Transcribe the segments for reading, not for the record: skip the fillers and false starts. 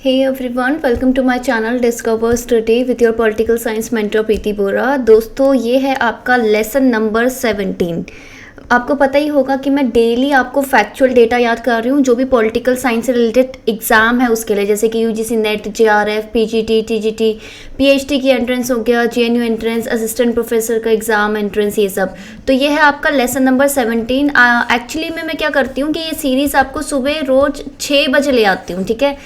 Hey everyone, welcome to my channel Discover Study with your political science mentor प्रीति बोरा। दोस्तों ये है आपका lesson number 17। आपको पता ही होगा कि मैं डेली आपको फैक्चुअल डेटा याद कर रही हूँ जो भी पॉलिटिकल साइंस से रिलेटेड एग्जाम है उसके लिए, जैसे कि UGC net, JRF, PGT, TGT, PhD की एंट्रेंस हो गया, जेएनयू एंट्रेंस, असिस्टेंट प्रोफेसर का एग्जाम एंट्रेंस, ये सब। तो ये है आपका लेसन नंबर 17। एक्चुअली मैं क्या करती हूँ कि ये सीरीज़ आपको सुबह रोज़ 6 बजे ले आती हूँ, ठीक है।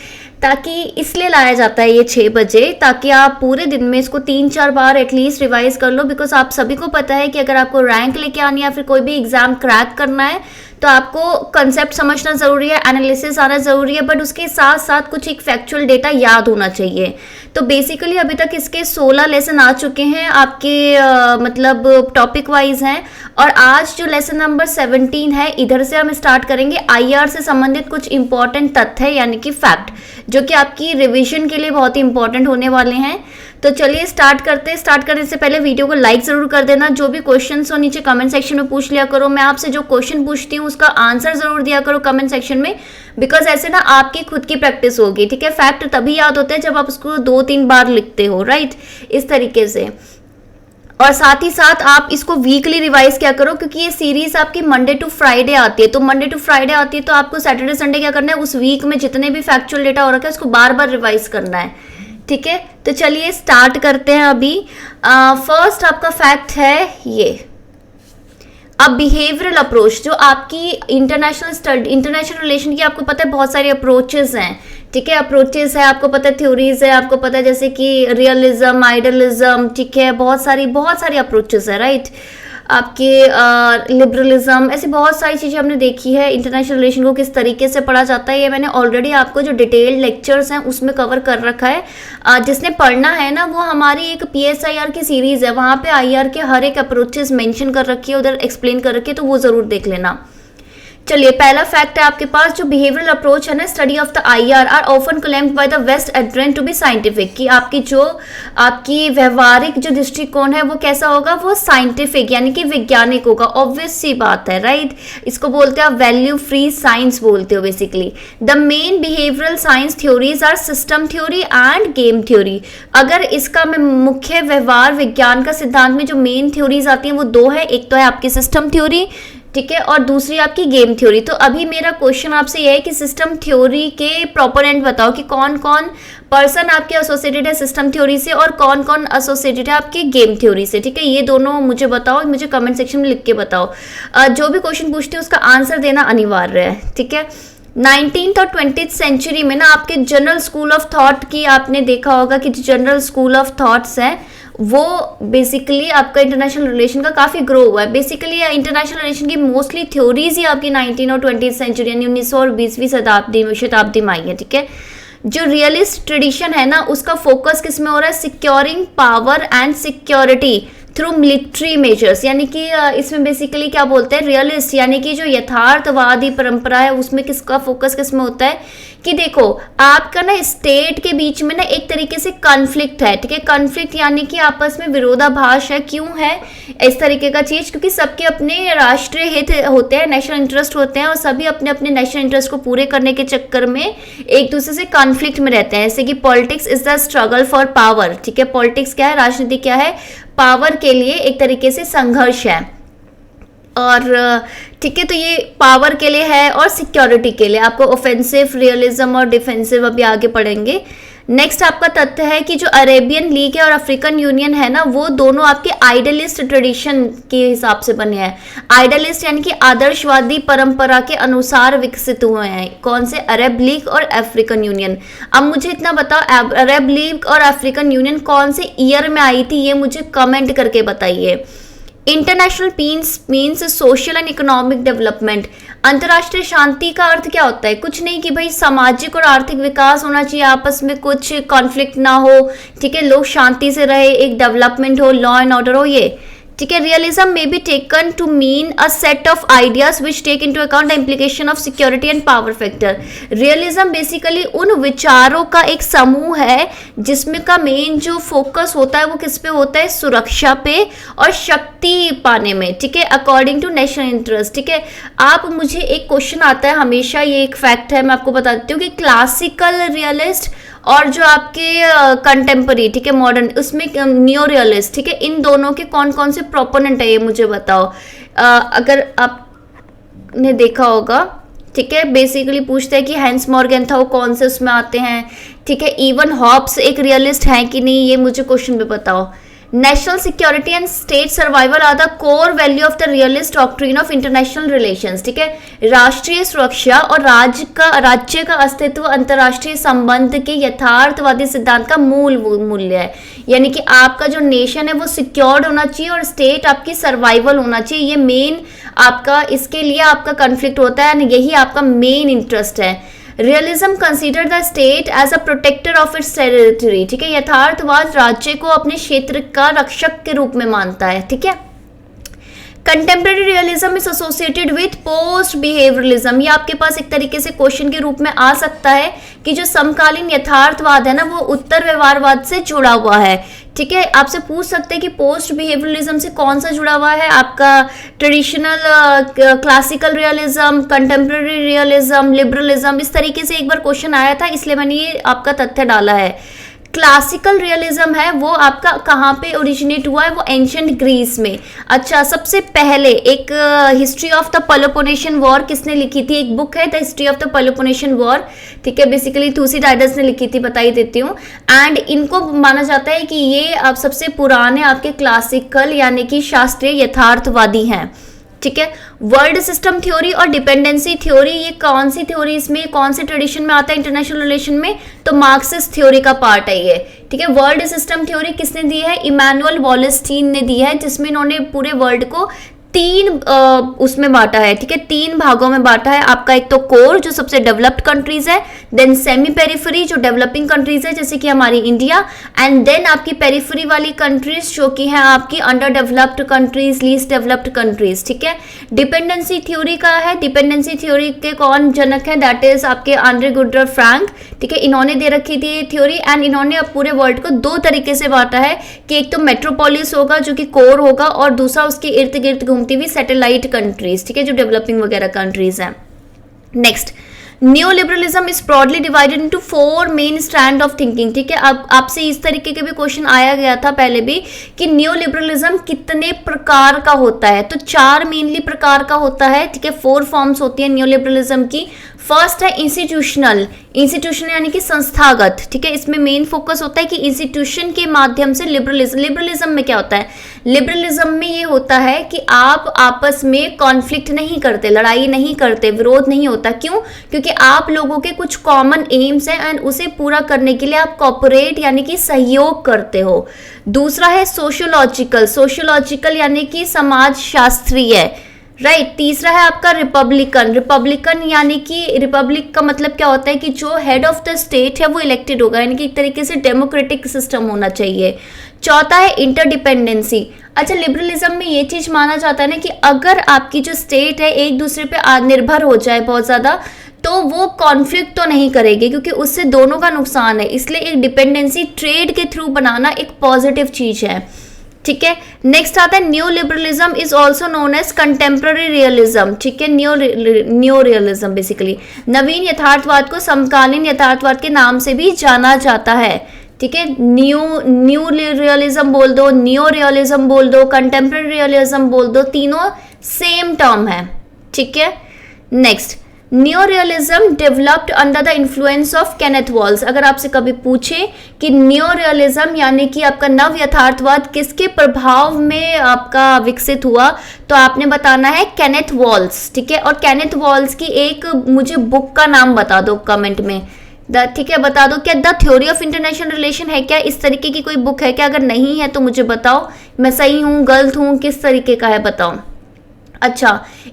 ताकि इसलिए लाया जाता है ये 6 बजे, ताकि आप पूरे दिन में इसको 3-4 बार एटलीस्ट रिवाइज कर लो। बिकॉज आप सभी को पता है कि अगर आपको रैंक लेके आनी है या फिर कोई भी एग्जाम क्रैक करना है तो आपको कंसेप्ट समझना ज़रूरी है, एनालिसिस आना ज़रूरी है, बट उसके साथ साथ कुछ एक फैक्चुअल डेटा याद होना चाहिए। तो बेसिकली अभी तक इसके 16 लेसन आ चुके हैं आपके मतलब टॉपिक वाइज हैं। और आज जो लेसन नंबर 17 है, इधर से हम स्टार्ट करेंगे आईआर से संबंधित कुछ इंपॉर्टेंट तथ्य यानी कि फैक्ट, जो कि आपकी रिवीजन के लिए बहुत ही इंपॉर्टेंट होने वाले हैं। तो चलिए स्टार्ट करते हैं। स्टार्ट करने से पहले वीडियो को लाइक ज़रूर कर देना। जो भी क्वेश्चंस हो नीचे कमेंट सेक्शन में पूछ लिया करो। मैं आपसे जो क्वेश्चन पूछती हूँ उसका आंसर ज़रूर दिया करो कमेंट सेक्शन में, बिकॉज ऐसे ना आपकी खुद की प्रैक्टिस होगी, ठीक है। फैक्ट तभी याद होते हैं जब आप उसको 2-3 बार लिखते हो, राइट, इस तरीके से। और साथ ही साथ आप इसको वीकली रिवाइज क्या करो, क्योंकि ये सीरीज आपकी मंडे टू फ्राइडे आती है। तो मंडे टू फ्राइडे आती है तो आपको सैटरडे संडे क्या करना है, उस वीक में जितने भी फैक्चुअल डेटा हो रखा है उसको बार बार रिवाइज करना है, ठीक है। तो चलिए स्टार्ट करते हैं अभी। फर्स्ट आपका फैक्ट है ये, अब बिहेवियरल अप्रोच, जो आपकी इंटरनेशनल रिलेशन की आपको पता है बहुत सारी अप्रोचेस हैं, ठीक है। अप्रोचेस है, आपको पता है थ्योरीज है, आपको पता है जैसे कि रियलिज्म, आइडियलिज्म, ठीक है, बहुत सारी अप्रोचेस है, राइट। आपके लिबरलिज्म, ऐसी बहुत सारी चीज़ें हमने देखी है। इंटरनेशनल रिलेशन को किस तरीके से पढ़ा जाता है ये मैंने ऑलरेडी आपको जो डिटेल्ड लेक्चर्स हैं उसमें कवर कर रखा है। जिसने पढ़ना है ना वो हमारी एक PSIR की सीरीज़ है, वहाँ पे IR के हर एक अप्रोचेस मेंशन कर रखी है, उधर एक्सप्लेन कर रखी है, तो वो ज़रूर देख लेना। चलिए पहला फैक्ट है आपके पास, जो बिहेवियरल अप्रोच है ना, study of the IR are often claimed by the west adrain to be scientific, कि आपकी व्यवहारिक जो दृष्टिकोण है वो कैसा होगा, वो साइंटिफिक यानी कि वैज्ञानिक होगा। ऑब्वियस सी बात है, राइट। इसको बोलते हैं आप वैल्यू फ्री साइंस बोलते हो basically. The main behavioural science theories are system theory and game theory. अगर इसका मैं मुख्य व्यवहार विज्ञान का सिद्धांत में जो मेन थ्योरीज आती हैं वो 2 है, एक तो है आपकी सिस्टम थ्योरी, ठीक है, और दूसरी आपकी गेम थ्योरी। तो अभी मेरा क्वेश्चन आपसे यह है कि सिस्टम थ्योरी के प्रोपोनेंट बताओ कि कौन कौन पर्सन आपके एसोसिएटेड है सिस्टम थ्योरी से और कौन कौन एसोसिएटेड है आपके गेम थ्योरी से, ठीक है। ये दोनों मुझे बताओ, मुझे कमेंट सेक्शन में लिख के बताओ। जो भी क्वेश्चन पूछते हैं उसका आंसर देना अनिवार्य है, ठीक है। 19th और 20th सेंचुरी में ना आपके जनरल स्कूल ऑफ थॉट की आपने देखा होगा कि जो जनरल स्कूल ऑफ थॉट्स है वो बेसिकली आपका इंटरनेशनल रिलेशन का काफ़ी ग्रो हुआ है। बेसिकली इंटरनेशनल रिलेशन की मोस्टली थ्योरीज ही आपकी 19 और 20th सेंचुरी यानी 1900 और 20वीं शताब्दी में आई है, ठीक है। जो रियलिस्ट ट्रेडिशन है ना उसका फोकस किस में हो रहा है, securing power and security through military measures, यानी कि इसमें बेसिकली क्या बोलते हैं, रियलिस्ट यानी कि जो यथार्थवादी परंपरा है उसमें किसका फोकस किस में होता है कि देखो आपका ना स्टेट के बीच में ना एक तरीके से कॉन्फ्लिक्ट है, ठीक है। कॉन्फ्लिक्ट यानी कि आपस में विरोधाभास है। क्यों है इस तरीके का चीज, क्योंकि सबके अपने राष्ट्रीय हित होते हैं, नेशनल इंटरेस्ट होते हैं, और सभी अपने अपने नेशनल इंटरेस्ट को पूरे करने के चक्कर में एक दूसरे से कॉन्फ्लिक्ट में रहते हैं। जैसे कि politics is the struggle for power, ठीक है। पॉलिटिक्स क्या है, राजनीति क्या है, पावर के लिए एक तरीके से संघर्ष है, और ठीक है। तो ये पावर के लिए है और सिक्योरिटी के लिए। आपको ऑफेंसिव, रियलिज्म और डिफेंसिव अभी आगे पढ़ेंगे। नेक्स्ट आपका तथ्य है कि जो अरेबियन लीग है और अफ्रीकन यूनियन है ना वो दोनों आपके आइडियलिस्ट ट्रेडिशन के हिसाब से बने हैं। आइडियलिस्ट यानी कि आदर्शवादी परंपरा के अनुसार विकसित हुए हैं। कौन से, अरब लीग और अफ्रीकन यूनियन। अब मुझे इतना बताओ अरब लीग और अफ्रीकन यूनियन कौन से ईयर में आई थी, ये मुझे कमेंट करके बताइए। International peace means social and economic development. अंतर्राष्ट्रीय शांति का अर्थ क्या होता है, कुछ नहीं कि भाई सामाजिक और आर्थिक विकास होना चाहिए, आपस में कुछ कॉन्फ्लिक्ट ना हो, ठीक है, लोग शांति से रहे, एक डेवलपमेंट हो, लॉ एंड ऑर्डर हो, ये ठीक है। Realism may be taken to mean a set of ideas which take into account the implication of security and power factor. Realism basically उन विचारों का एक समूह है जिसमें का मेन जो फोकस होता है वो किस पे होता है, सुरक्षा पे और शक्ति पाने में, ठीक है, अकॉर्डिंग टू नेशनल इंटरेस्ट। ठीक है, आप मुझे एक क्वेश्चन आता है हमेशा, ये एक फैक्ट है, मैं आपको बता देती हूँ कि क्लासिकल रियलिस्ट और जो आपके कंटेम्पररी, ठीक है, मॉडर्न, उसमें न्यो रियलिस्ट, ठीक है, इन दोनों के कौन कौन से प्रोपोनेंट है ये मुझे बताओ। अगर आपने देखा होगा, ठीक है, बेसिकली पूछते हैं कि हैंस मॉर्गन था, वो कौन से उसमें आते हैं, ठीक है, इवन हॉब्स एक रियलिस्ट है कि नहीं, ये मुझे क्वेश्चन पे बताओ। National security and state survival are the core value of the realist doctrine of international relations. ठीक है, राष्ट्रीय सुरक्षा और राज्य का अस्तित्व अंतर्राष्ट्रीय संबंध के यथार्थवादी सिद्धांत का मूल मूल्य है। यानी कि आपका जो नेशन है वो सिक्योर्ड होना चाहिए और स्टेट आपकी सर्वाइवल होना चाहिए, ये मेन आपका, इसके लिए आपका कॉन्फ्लिक्ट होता है, यही आपका मेन इंटरेस्ट है। Realism consider the state as a protector of its territory. ठीक है, यथार्थवाद राज्य को अपने क्षेत्र का रक्षक के रूप में मानता है। ठीक है, contemporary realism is associated with post behaviourism. ये आपके पास एक तरीके से क्वेश्चन के रूप में आ सकता है कि जो समकालीन यथार्थवाद है ना वो उत्तर व्यवहारवाद से जुड़ा हुआ है। ठीक है, आपसे पूछ सकते हैं कि पोस्ट बिहेवियरलिज्म से कौन सा जुड़ा हुआ है, आपका traditional classical realism, contemporary realism, liberalism, इस तरीके से एक बार क्वेश्चन आया था, इसलिए मैंने ये आपका तथ्य डाला है। क्लासिकल रियलिज्म है वो आपका कहाँ पे ओरिजिनेट हुआ है, वो एंशिएंट ग्रीस में। अच्छा, सबसे पहले एक history of the Peloponnesian war किसने लिखी थी, एक बुक है the history of the Peloponnesian war. ठीक है, बेसिकली थुसिडाइडस ने लिखी थी, बता ही देती हूँ। एंड इनको माना जाता है कि ये आप सबसे पुराने आपके क्लासिकल यानी कि शास्त्रीय यथार्थवादी हैं। ठीक है, वर्ल्ड सिस्टम थ्योरी और डिपेंडेंसी थ्योरी, ये कौन सी थ्योरी, इसमें कौन से ट्रेडिशन में आता है इंटरनेशनल रिलेशन में, तो मार्क्सिस्ट थ्योरी का पार्ट है ये। ठीक है, वर्ल्ड सिस्टम थ्योरी किसने दी है, इमैनुअल वॉलेस्टीन ने दी है, जिसमें इन्होंने पूरे वर्ल्ड को तीन उसमें बांटा है। ठीक है, तीन भागों में बांटा है। आपका एक तो कोर जो सबसे डेवलप्ड कंट्रीज है, देन सेमी पेरिफेरी जो डेवलपिंग कंट्रीज है जैसे कि हमारी इंडिया, एंड देन आपकी पेरिफेरी वाली कंट्रीज जो कि हैं आपकी under developed countries, least developed countries. ठीक है, डिपेंडेंसी थ्योरी का है, डिपेंडेंसी थ्योरी के कौन जनक है, दैट इज आपके आंड्रे गुडर फ्रैंक। ठीक है, इन्होंने दे रखी थी ये थ्योरी, एंड इन्होंने अब पूरे वर्ल्ड को दो तरीके से बांटा है कि एक तो मेट्रोपोलिस होगा जो कि कोर होगा, और दूसरा उसके इर्द गिर्द घूमती हुई सैटेलाइट कंट्रीज। ठीक है, जो डेवलपिंग वगैरह कंट्रीज हैं। Next, new liberalism is broadly divided into 4 main stand of thinking. ठीक है, अब आपसे इस तरीके के भी क्वेश्चन आया गया था पहले भी कि न्यू लिबरलिज्म कितने प्रकार का होता है, तो 4 मेनली प्रकार का होता है। ठीक है, 4 फॉर्म्स होती है न्यू लिबरलिज्म की। फर्स्ट है इंस्टीट्यूशनल, इंस्टीट्यूशनल यानी कि संस्थागत। ठीक है, इसमें मेन फोकस होता है कि इंस्टीट्यूशन के माध्यम से लिबरलिज्म में क्या होता है, लिबरलिज्म में ये होता है कि आप आपस में कॉन्फ्लिक्ट नहीं करते, लड़ाई नहीं करते, विरोध नहीं होता। क्यों? क्योंकि आप लोगों के कुछ कॉमन एम्स हैं एंड उसे पूरा करने के लिए आप कोऑपरेट यानी कि सहयोग करते हो। दूसरा है सोशियोलॉजिकल, सोशियोलॉजिकल यानी कि समाज शास्त्रीय, राइट। तीसरा है आपका रिपब्लिकन, रिपब्लिकन यानी कि रिपब्लिक का मतलब क्या होता है कि जो हेड ऑफ द स्टेट है वो इलेक्टेड होगा, यानी कि एक तरीके से डेमोक्रेटिक सिस्टम होना चाहिए। चौथा है इंटरडिपेंडेंसी। अच्छा, लिबरलिज्म में ये चीज माना जाता है ना कि अगर आपकी जो स्टेट है एक दूसरे पे निर्भर हो जाए बहुत ज्यादा, तो वो कॉन्फ्लिक्ट तो नहीं करेगी क्योंकि उससे दोनों का नुकसान है, इसलिए एक डिपेंडेंसी ट्रेड के थ्रू बनाना एक पॉजिटिव चीज है। ठीक है, नेक्स्ट आता है new liberalism is also known as contemporary realism. ठीक है, न्यू रियलिज्म बेसिकली नवीन यथार्थवाद को समकालीन यथार्थवाद के नाम से भी जाना जाता है। ठीक है, न्यू रियलिज्म बोल दो, न्यू रियलिज्म बोल दो, कंटेम्प्रेरी रियलिज्म बोल दो, तीनों सेम टर्म है। ठीक है, next, new realism developed under the influence of Kenneth walls. अगर आपसे कभी पूछे कि न्यू रियलिज्म यानी कि आपका नव यथार्थवाद किसके प्रभाव में आपका विकसित हुआ, तो आपने बताना है केनेथ वॉल्स। ठीक है, और केनेथ वॉल्स की एक मुझे बुक का नाम बता दो कमेंट में। ठीक है, बता दो क्या the theory of international relation है क्या, इस तरीके की कोई बुक है क्या? अगर नहीं है तो मुझे बताओ, मैं सही हूँ गलत हूँ, किस तरीके का है बताओ। अच्छा,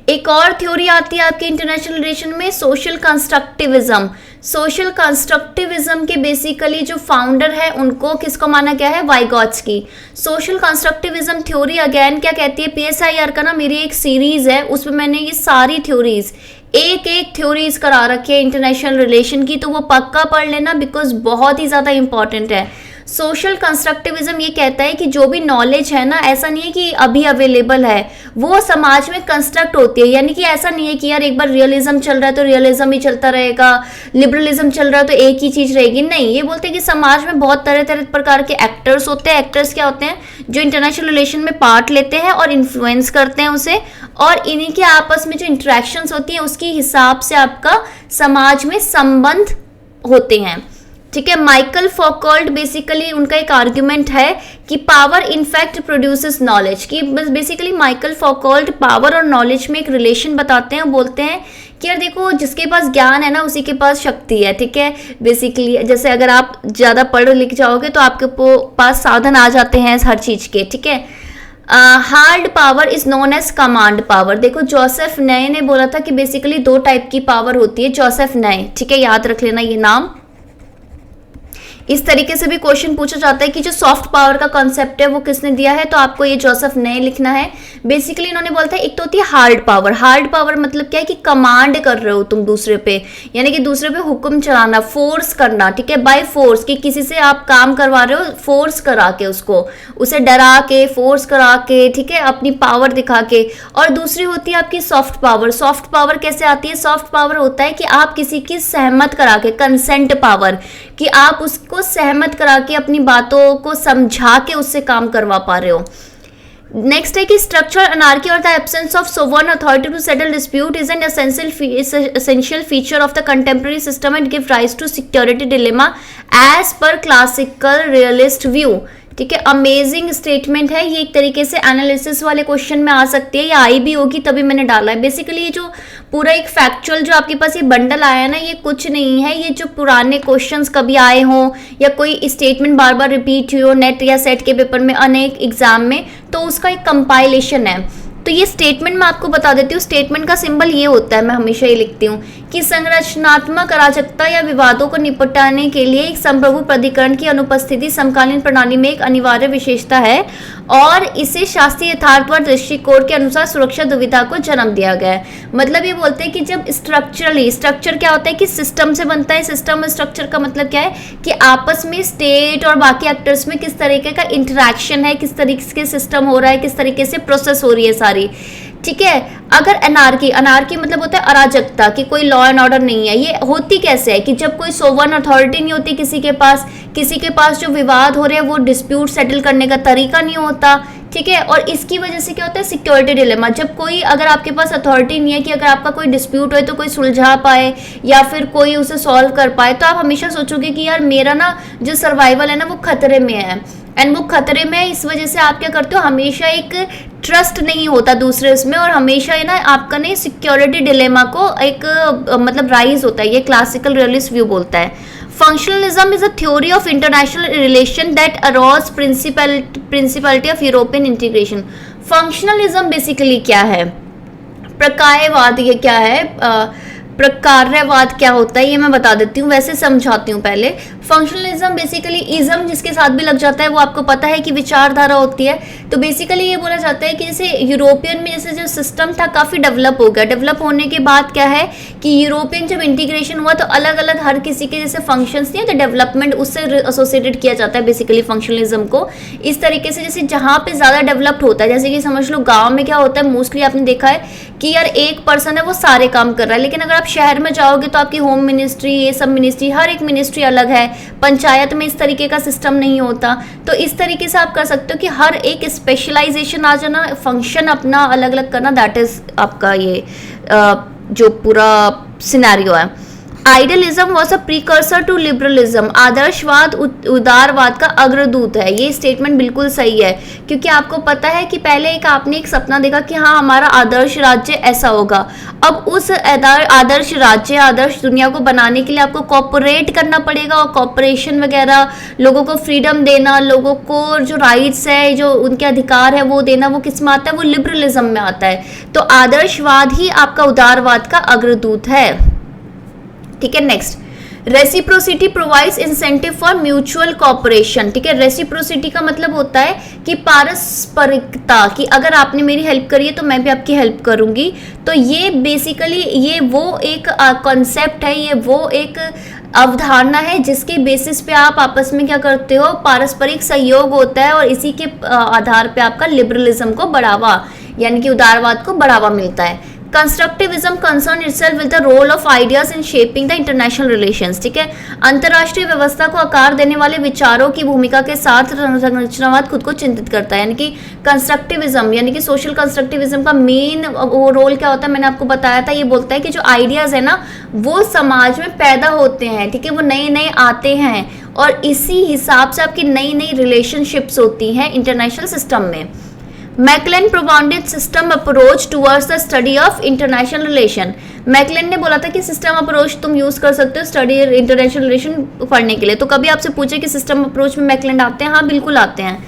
एक और थ्योरी आती है आपके इंटरनेशनल रिलेशन में, सोशल कंस्ट्रक्टिविज्म। सोशल कंस्ट्रक्टिविज्म के बेसिकली जो फाउंडर है उनको किसको माना गया है, वाइगॉट्स्की। सोशल कंस्ट्रक्टिविज्म थ्योरी अगेन क्या कहती है, पीएसआईआर का ना मेरी एक सीरीज है, उसमें मैंने ये सारी थ्योरीज एक एक थ्योरीज करा रखी है इंटरनेशनल रिलेशन की, तो वो पक्का पढ़ लेना बिकॉज बहुत ही ज़्यादा इंपॉर्टेंट है। सोशल कंस्ट्रक्टिविज्म ये कहता है कि जो भी नॉलेज है ना, ऐसा नहीं है कि अभी अवेलेबल है, वो समाज में कंस्ट्रक्ट होती है। यानी कि ऐसा नहीं है कि यार एक बार रियलिज्म चल रहा है तो रियलिज्म ही चलता रहेगा, लिबरलिज्म चल रहा है तो एक ही चीज रहेगी, नहीं। ये बोलते हैं कि समाज में बहुत तरह तरह प्रकार के एक्टर्स होते हैं। एक्टर्स क्या होते हैं, जो इंटरनेशनल रिलेशन में पार्ट लेते हैं और इन्फ्लुएंस करते हैं उसे, और इन्हीं के आपस में जो इंटरेक्शंस होती हैं उसके हिसाब से आपका समाज में संबंध होते हैं। ठीक है, माइकल फौकॉल्ट बेसिकली उनका एक आर्ग्यूमेंट है कि पावर इनफैक्ट प्रोड्यूसेस नॉलेज, कि बेसिकली माइकल फौकॉल्ट पावर और नॉलेज में एक रिलेशन बताते हैं। बोलते हैं कि यार देखो, जिसके पास ज्ञान है ना उसी के पास शक्ति है। ठीक है, बेसिकली जैसे अगर आप ज़्यादा पढ़ लिख जाओगे तो आपके पास साधन आ जाते हैं हर चीज़ के। ठीक है, hard power is known as command power. देखो जोसेफ नए ने बोला था कि बेसिकली दो टाइप की पावर होती है, जोसेफ नए। ठीक है, याद रख लेना ये नाम। इस तरीके से भी क्वेश्चन पूछा जाता है कि जो सॉफ्ट पावर का कॉन्सेप्ट है वो किसने दिया है, तो आपको ये जोसेफ नए लिखना है। बेसिकली इन्होंने बोलता है एक तो होती है हार्ड पावर। हार्ड पावर मतलब क्या है कि कमांड कर रहे हो तुम दूसरे पे, यानी कि दूसरे पे हुक्म चलाना, फोर्स करना। ठीक है, बाय फोर्स, कि किसी से आप काम करवा रहे हो फोर्स करा के, उसको उसे डरा के, फोर्स करा के, ठीक है, अपनी पावर दिखा के। और दूसरी होती है आपकी सॉफ्ट पावर। सॉफ्ट पावर कैसे आती है, सॉफ्ट पावर होता है कि आप किसी की सहमत करा के, कंसेंट पावर, कि आप उसको सहमत करा के अपनी बातों को समझा के उससे काम करवा पा रहे हो। नेक्स्ट है कि स्ट्रक्चरल अनार्की और the absence of sovereign authority to settle dispute is an essential feature of the contemporary system and give rise to security dilemma as per classical realist view. ठीक है, अमेजिंग स्टेटमेंट है ये, एक तरीके से analysis वाले question में आ सकती है, या आई भी होगी तभी मैंने डाला है। बेसिकली ये जो पूरा एक फैक्चुअल जो आपके पास ये बंडल आया है ना, ये कुछ नहीं है, ये जो पुराने क्वेश्चंस कभी आए हों या कोई स्टेटमेंट बार बार रिपीट हुई हो नेट या सेट के पेपर में, अनेक एग्जाम में, तो उसका एक कंपाइलेशन है। तो ये स्टेटमेंट मैं आपको बता देती हूँ। स्टेटमेंट का सिंबल ये होता है, मैं हमेशा ये लिखती हूँ कि संरचनात्मक अराजकता या विवादों को निपटाने के लिए एक संप्रभु प्राधिकरण की अनुपस्थिति समकालीन प्रणाली में एक अनिवार्य विशेषता है और इसे शास्त्रीय यथार्थवाद दृष्टिकोण के अनुसार सुरक्षा दुविधा को जन्म दिया गया है। मतलब ये बोलते हैं कि जब स्ट्रक्चरली, स्ट्रक्चर क्या होता है कि सिस्टम से बनता है, सिस्टम और स्ट्रक्चर का मतलब क्या है कि आपस में स्टेट और बाकी एक्टर्स में किस तरीके का इंटरेक्शन है, किस तरीके से सिस्टम हो रहा है, किस तरीके से प्रोसेस हो रही है सारी। ठीक है, अगर अनार्की, अनार्की मतलब होता है अराजकता, कि कोई लॉ एंड ऑर्डर नहीं है। ये होती कैसे है कि जब कोई सोवरेन अथॉरिटी नहीं होती किसी के पास जो विवाद हो रहे हैं वो डिस्प्यूट सेटल करने का तरीका नहीं होता। ठीक है, और इसकी वजह से क्या होता है, सिक्योरिटी डिलेमा। जब कोई, अगर आपके पास अथॉरिटी नहीं है कि अगर आपका कोई डिस्प्यूट हो तो कोई सुलझा पाए या फिर कोई उसे सॉल्व कर पाए, तो आप हमेशा सोचोगे कि यार मेरा ना जो सर्वाइवल है ना वो खतरे में है, एंड वो खतरे में है। इस वजह से आप क्या करते हो, हमेशा एक ट्रस्ट नहीं होता दूसरे उसमें, और हमेशा है ना आपका नहीं सिक्योरिटी डिलेमा को एक मतलब राइज होता है। ये क्लासिकल रियलिस्ट व्यू बोलता है। Functionalism is a theory of international relation that arose principality of European integration. Functionalism basically क्या है, प्रकार्यवाद ये क्या है, प्रकार्यवाद क्या होता है ये मैं बता देती हूँ, वैसे समझाती हूँ पहले। फंक्शनलिज्म बेसिकली इज्म जिसके साथ भी लग जाता है, वो आपको पता है कि विचारधारा होती है। तो बेसिकली ये बोला जाता है कि जैसे यूरोपियन में जैसे जो सिस्टम था काफ़ी डेवलप हो गया। डेवलप होने के बाद क्या है कि यूरोपियन जब इंटीग्रेशन हुआ तो अलग अलग हर किसी के जैसे फंक्शंस नहीं तो डेवलपमेंट उससे एसोसिएटेड किया जाता है बेसिकली फंक्शनलिज्म को। इस तरीके से जैसे जहाँ पे ज़्यादा डेवलप्ड होता है, जैसे कि समझ लो गाँव में क्या होता है मोस्टली आपने देखा है कि यार एक पर्सन है वो सारे काम कर रहा है, लेकिन अगर आप शहर में जाओगे तो आपकी होम मिनिस्ट्री, ये सब मिनिस्ट्री, हर एक मिनिस्ट्री अलग है। पंचायत में इस तरीके का सिस्टम नहीं होता। तो इस तरीके से आप कर सकते हो कि हर एक स्पेशलाइजेशन आ जाना, फंक्शन अपना अलग अलग करना, दैट इज आपका ये जो पूरा सिनेरियो है। Idealism was a precursor to liberalism. आदर्शवाद उदारवाद का अग्रदूत है। ये स्टेटमेंट बिल्कुल सही है, क्योंकि आपको पता है कि पहले आपने एक सपना देखा कि हाँ हमारा आदर्श राज्य ऐसा होगा। अब उस आदर्श राज्य, आदर्श दुनिया को बनाने के लिए आपको कॉपरेट करना पड़ेगा, और कॉपरेशन वगैरह, लोगों को फ्रीडम देना, लोगों को जो राइट्स है, जो उनके अधिकार है वो देना, वो किस में आता है, वो लिबरलिज्म में आता है। तो आदर्शवाद ही आपका उदारवाद का अग्रदूत है। ठीक है, next reciprocity provides incentive for mutual cooperation, ठीक है। रेसिप्रोसिटी का मतलब होता है कि पारस्परिकता, कि अगर आपने मेरी हेल्प करी है तो मैं भी आपकी हेल्प करूंगी। तो ये बेसिकली ये वो एक कॉन्सेप्ट है, ये वो एक अवधारणा है जिसके बेसिस पे आप आपस में क्या करते हो, पारस्परिक सहयोग होता है, और इसी के आधार पे आपका लिबरलिज्म को बढ़ावा यानी कि उदारवाद को बढ़ावा मिलता है। Constructivism concern itself with the role of ideas in shaping the international relations, ठीक है। अंतर्राष्ट्रीय व्यवस्था को आकार देने वाले विचारों की भूमिका के साथ संरचनावाद खुद को चिंतित करता है, यानी कि कंस्ट्रक्टिविज्म यानी कि सोशल कंस्ट्रक्टिविज्म का मेन वो रोल क्या होता है, मैंने आपको बताया था। ये बोलता है कि जो आइडियाज है ना वो समाज में पैदा होते हैं, ठीक है, वो नए नए आते हैं, और इसी हिसाब से आपकी नई नई रिलेशनशिप्स होती हैं इंटरनेशनल सिस्टम में। McClelland propounded system approach towards the study of international relation. McClelland ने बोला था कि सिस्टम अप्रोच तुम यूज कर सकते हो स्टडी इंटरनेशनल रिलेशन पढ़ने के लिए। तो कभी आपसे पूछे कि सिस्टम अप्रोच में मैकलेन आते हैं, हाँ बिल्कुल आते हैं।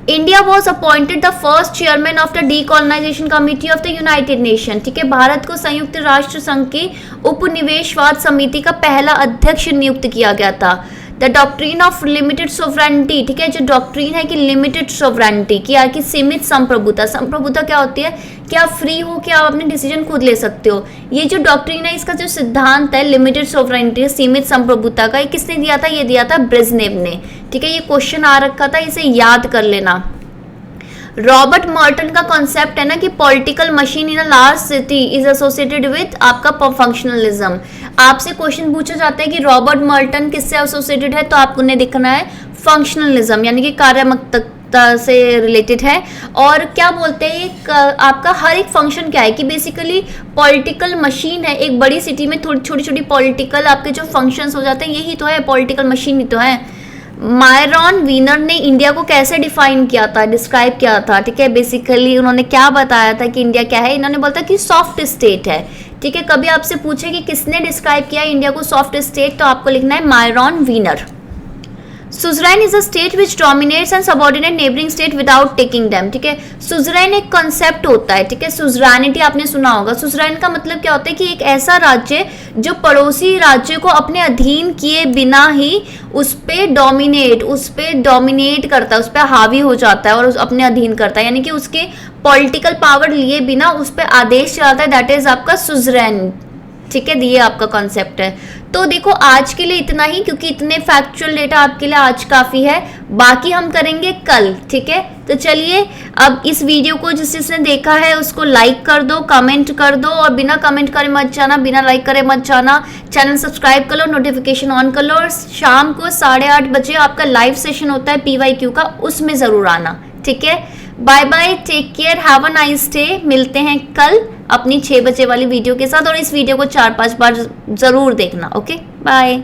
India was appointed the first chairman of the decolonisation committee of the United Nation, ठीक है। भारत को संयुक्त राष्ट्र संघ की उपनिवेशवाद समिति का पहला अध्यक्ष नियुक्त किया गया था। The doctrine of limited sovereignty, ठीक है, जो डॉक्ट्रीन है कि लिमिटेड सोवरेनिटी की सीमित संप्रभुता। संप्रभुता क्या होती है कि आप फ्री हो, कि आप अपने डिसीजन खुद ले सकते हो। ये जो डॉक्ट्रीन है इसका जो सिद्धांत है लिमिटेड सोवरेनिटी सीमित संप्रभुता का, ये किसने दिया था, ये दिया था ब्रेजनेव ने, ठीक है। ये क्वेश्चन आ रखा था, इसे याद कर लेना। रॉबर्ट मर्टन का कॉन्सेप्ट है ना कि political machine in a large city is associated with आपका फंक्शनलिज्म। आपसे क्वेश्चन पूछा जाता है कि रॉबर्ट मर्टन किससे एसोसिएटेड है, तो आपको ने दिखना है फंक्शनलिज्म यानी कि कार्यात्मकता से रिलेटेड है। और क्या बोलते हैं आपका हर एक फंक्शन क्या है कि बेसिकली पॉलिटिकल मशीन है। एक बड़ी सिटी में थोड़ी छोटी छोटी पॉलिटिकल आपके जो फंक्शंस हो जाते हैं, यही तो है पॉलिटिकल मशीन ही तो है। मायरॉन वीनर ने इंडिया को कैसे डिफाइन किया था, डिस्क्राइब किया था, ठीक है। बेसिकली उन्होंने क्या बताया था कि इंडिया क्या है, इन्होंने बोला था कि सॉफ्ट स्टेट है, ठीक है। कभी आपसे पूछे कि किसने डिस्क्राइब किया इंडिया को सॉफ्ट स्टेट, तो आपको लिखना है Myron Weiner. Suzerain is a state which dominates and subordinate neighbouring state without taking them, ठीक है। सुजरैन एक कॉन्सेप्ट होता है, ठीक है। सुजरैनिटी आपने सुना होगा। सुजरैन का मतलब क्या होता है कि एक ऐसा राज्य जो पड़ोसी राज्य को अपने अधीन किए बिना ही उस पे डोमिनेट करता है, उस पर हावी हो जाता है और अपने अधीन करता है, यानी कि उसके पॉलिटिकल पावर लिए बिना उस पर आदेश चलाता है, दैट इज आपका सुजरैन, ठीक है। ये आपका कॉन्सेप्ट है। तो देखो आज के लिए इतना ही, क्योंकि इतने फैक्चुअल डेटा आपके लिए आज काफ़ी है, बाकी हम करेंगे कल, ठीक है। तो चलिए अब इस वीडियो को जिसने देखा है उसको लाइक कर दो, कमेंट कर दो, और बिना कमेंट करे मत जाना, बिना लाइक करे मत जाना। चैनल सब्सक्राइब कर लो, नोटिफिकेशन ऑन कर लो, और शाम को 8:30 बजे आपका लाइव सेशन होता है PYQ का, उसमें ज़रूर आना, ठीक है। Bye bye, take care, have a nice day. मिलते हैं कल अपनी 6 बजे वाली वीडियो के साथ, और इस वीडियो को 4-5 बार जरूर देखना। Okay bye.